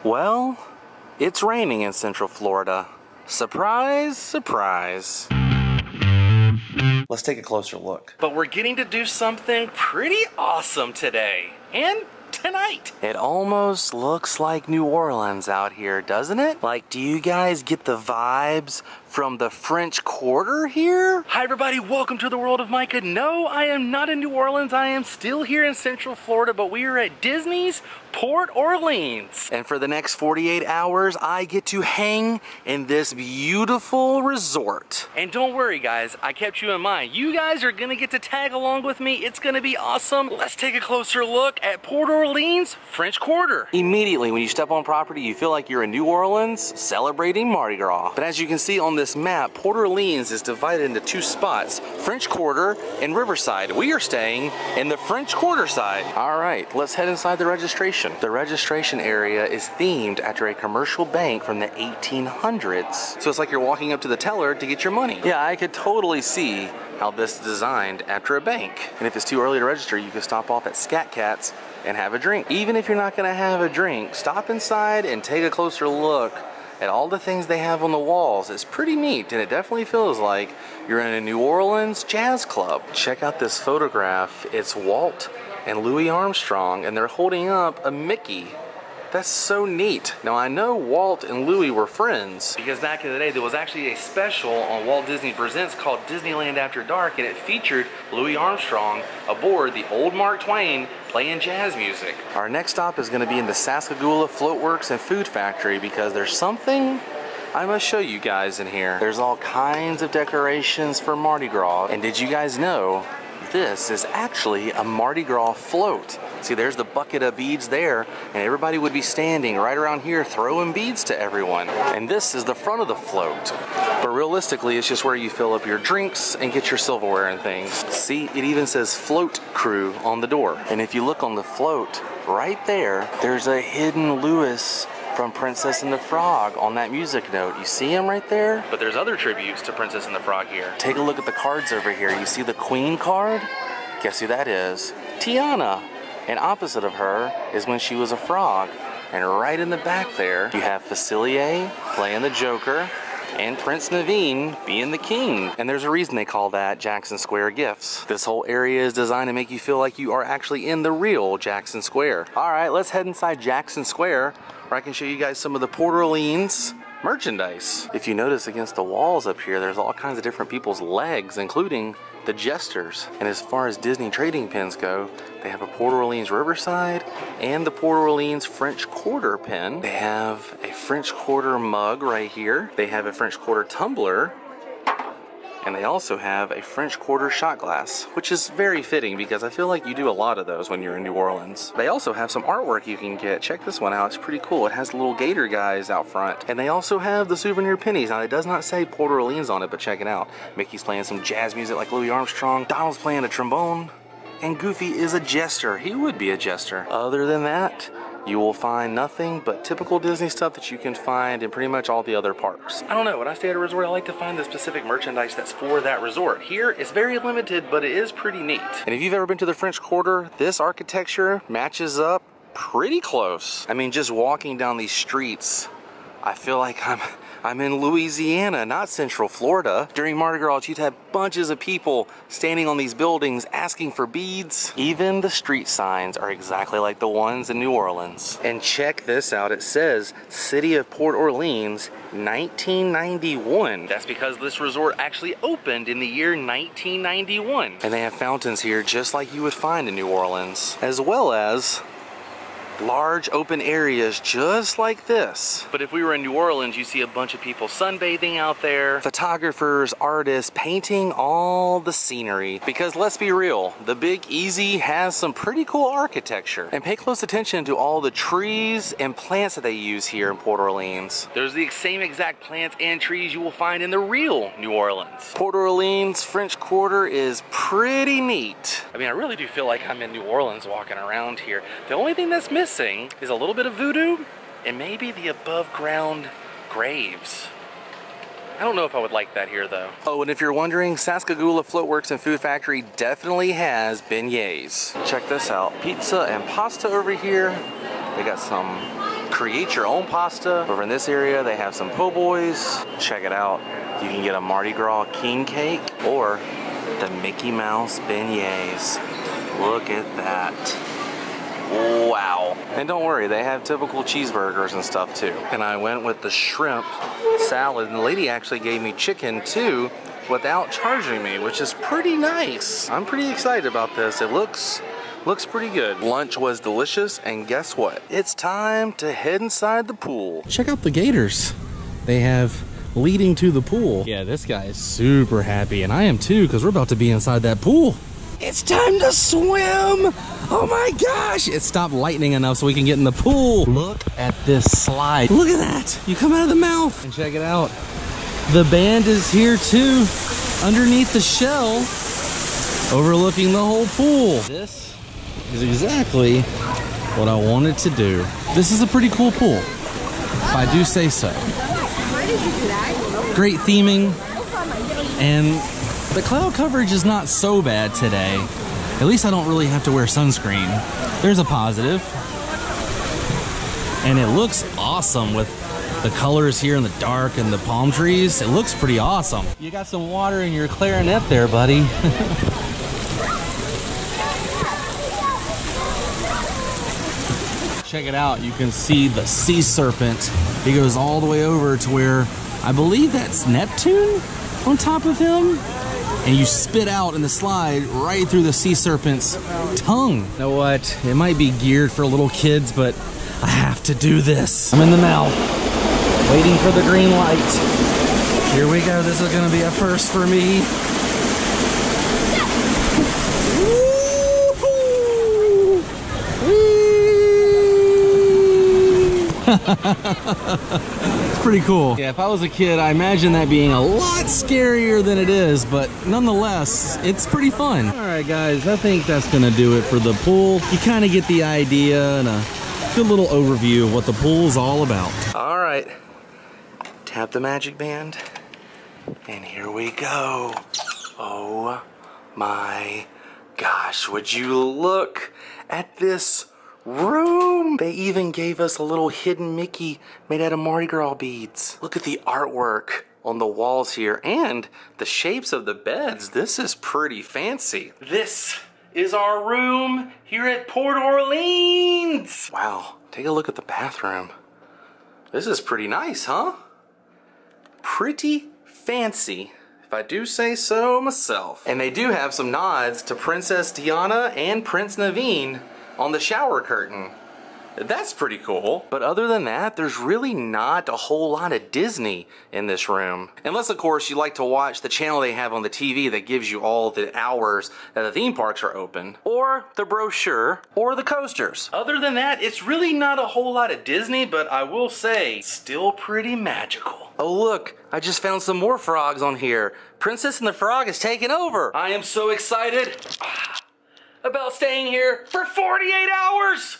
Well, it's raining in Central Florida. Surprise, surprise. Let's take a closer look. But we're getting to do something pretty awesome today. And tonight. It almost looks like New Orleans out here, doesn't it? Like, do you guys get the vibes from the French Quarter here? Hi everybody, welcome to the world of Micah. No, I am not in New Orleans. I am still here in Central Florida, but we are at Disney's Port Orleans. And for the next 48 hours, I get to hang in this beautiful resort. And don't worry guys, I kept you in mind. You guys are gonna get to tag along with me. It's gonna be awesome. Let's take a closer look at Port Orleans French Quarter. Immediately when you step on property, you feel like you're in New Orleans celebrating Mardi Gras. But as you can see on this map, Port Orleans is divided into two spots, French Quarter and Riverside. We are staying in the French Quarter side. All right, let's head inside the registration. The registration area is themed after a commercial bank from the 1800s. So it's like you're walking up to the teller to get your money. Yeah, I could totally see how this is designed after a bank. And if it's too early to register, you can stop off at Scat Cats and have a drink. Even if you're not gonna have a drink, stop inside and take a closer look at all the things they have on the walls. It's pretty neat, and it definitely feels like you're in a New Orleans jazz club. Check out this photograph. It's Walt and Louis Armstrong, and they're holding up a Mickey. That's so neat. Now I know Walt and Louis were friends because back in the day there was actually a special on Walt Disney Presents called Disneyland After Dark, and it featured Louis Armstrong aboard the old Mark Twain playing jazz music. Our next stop is going to be in the Sassagoula Floatworks and Food Factory because there's something I must show you guys in here. There's all kinds of decorations for Mardi Gras, and did you guys know this is actually a Mardi Gras float? See, there's the bucket of beads there, and everybody would be standing right around here throwing beads to everyone. And this is the front of the float. But realistically, it's just where you fill up your drinks and get your silverware and things. See, it even says Float Crew on the door. And if you look on the float, right there, there's a hidden Louis from Princess and the Frog on that music note. You see him right there? But there's other tributes to Princess and the Frog here. Take a look at the cards over here. You see the Queen card? Guess who that is? Tiana. And opposite of her is when she was a frog. And right in the back there, you have Facilier playing the Joker and Prince Naveen being the king. And there's a reason they call that Jackson Square Gifts. This whole area is designed to make you feel like you are actually in the real Jackson Square. All right, let's head inside Jackson Square where I can show you guys some of the Port Orleans merchandise. If you notice against the walls up here, there's all kinds of different people's legs, including the jesters. And as far as Disney trading pins go, they have a Port Orleans Riverside and the Port Orleans French Quarter pin. They have a French Quarter mug right here. They have a French Quarter tumbler. And they also have a French Quarter shot glass, which is very fitting because I feel like you do a lot of those when you're in New Orleans. They also have some artwork you can get. Check this one out, it's pretty cool. It has little gator guys out front. And they also have the souvenir pennies. Now it does not say Port Orleans on it, but check it out. Mickey's playing some jazz music like Louis Armstrong. Donald's playing a trombone. And Goofy is a jester. He would be a jester. Other than that, you will find nothing but typical Disney stuff that you can find in pretty much all the other parks. I don't know, when I stay at a resort, I like to find the specific merchandise that's for that resort. Here, it's very limited, but it is pretty neat. And if you've ever been to the French Quarter, this architecture matches up pretty close. I mean, just walking down these streets, I feel like I'm in Louisiana, not Central Florida. During Mardi Gras, you'd have bunches of people standing on these buildings asking for beads. Even the street signs are exactly like the ones in New Orleans. And check this out, it says City of Port Orleans, 1991. That's because this resort actually opened in the year 1991. And they have fountains here just like you would find in New Orleans, as well as large open areas just like this. But if we were in New Orleans, you see a bunch of people sunbathing out there, photographers, artists painting all the scenery. Because let's be real, the Big Easy has some pretty cool architecture. And pay close attention to all the trees and plants that they use here in Port Orleans. There's the same exact plants and trees you will find in the real New Orleans. Port Orleans French Quarter is pretty neat. I mean, I really do feel like I'm in New Orleans walking around here. The only thing that's missing is a little bit of voodoo and maybe the above ground graves. I don't know if I would like that here though. Oh, and if you're wondering, Sassagoula Floatworks and Food Factory definitely has beignets. Check this out, pizza and pasta over here. They got some create your own pasta. Over in this area, they have some po' boys. Check it out. You can get a Mardi Gras king cake or the Mickey Mouse beignets. Look at that. Wow. And don't worry, they have typical cheeseburgers and stuff too. And I went with the shrimp salad, and the lady actually gave me chicken too without charging me, which is pretty nice. I'm pretty excited about this. It looks pretty good. Lunch was delicious, and guess what? It's time to head inside the pool. Check out the gators they have leading to the pool. Yeah, this guy is super happy, and I am too, because we're about to be inside that pool. It's time to swim! Oh my gosh! It stopped lightning enough so we can get in the pool. Look at this slide. Look at that! You come out of the mouth. And check it out. The band is here too, underneath the shell, overlooking the whole pool. This is exactly what I wanted to do. This is a pretty cool pool, if I do say so. Great theming, and the cloud coverage is not so bad today. At least I don't really have to wear sunscreen. There's a positive. And it looks awesome with the colors here in the dark and the palm trees. It looks pretty awesome. You got some water in your clarinet there, buddy. Check it out. You can see the sea serpent. He goes all the way over to where I believe that's Neptune on top of him. And you spit out in the slide right through the sea serpent's tongue. You know what? It might be geared for little kids, but I have to do this. I'm in the mouth, waiting for the green light. Here we go. This is gonna be a first for me. It's pretty cool. Yeah, if I was a kid, I imagine that being a lot scarier than it is, but nonetheless, it's pretty fun. All right, guys, I think that's gonna do it for the pool. You kind of get the idea and a good little overview of what the pool is all about. All right, tap the magic band, and here we go. Oh my gosh, would you look at this room? They even gave us a little hidden Mickey made out of Mardi Gras beads. Look at the artwork on the walls here and the shapes of the beds. This is pretty fancy. This is our room here at Port Orleans. Wow, take a look at the bathroom. This is pretty nice, huh? Pretty fancy, if I do say so myself. And they do have some nods to Princess Diana and Prince Naveen on the shower curtain. That's pretty cool. But other than that, there's really not a whole lot of Disney in this room. Unless, of course, you like to watch the channel they have on the TV that gives you all the hours that the theme parks are open, or the brochure, or the coasters. Other than that, it's really not a whole lot of Disney, but I will say, still pretty magical. Oh look, I just found some more frogs on here. Princess and the Frog is taking over. I am so excited about staying here for 48 hours.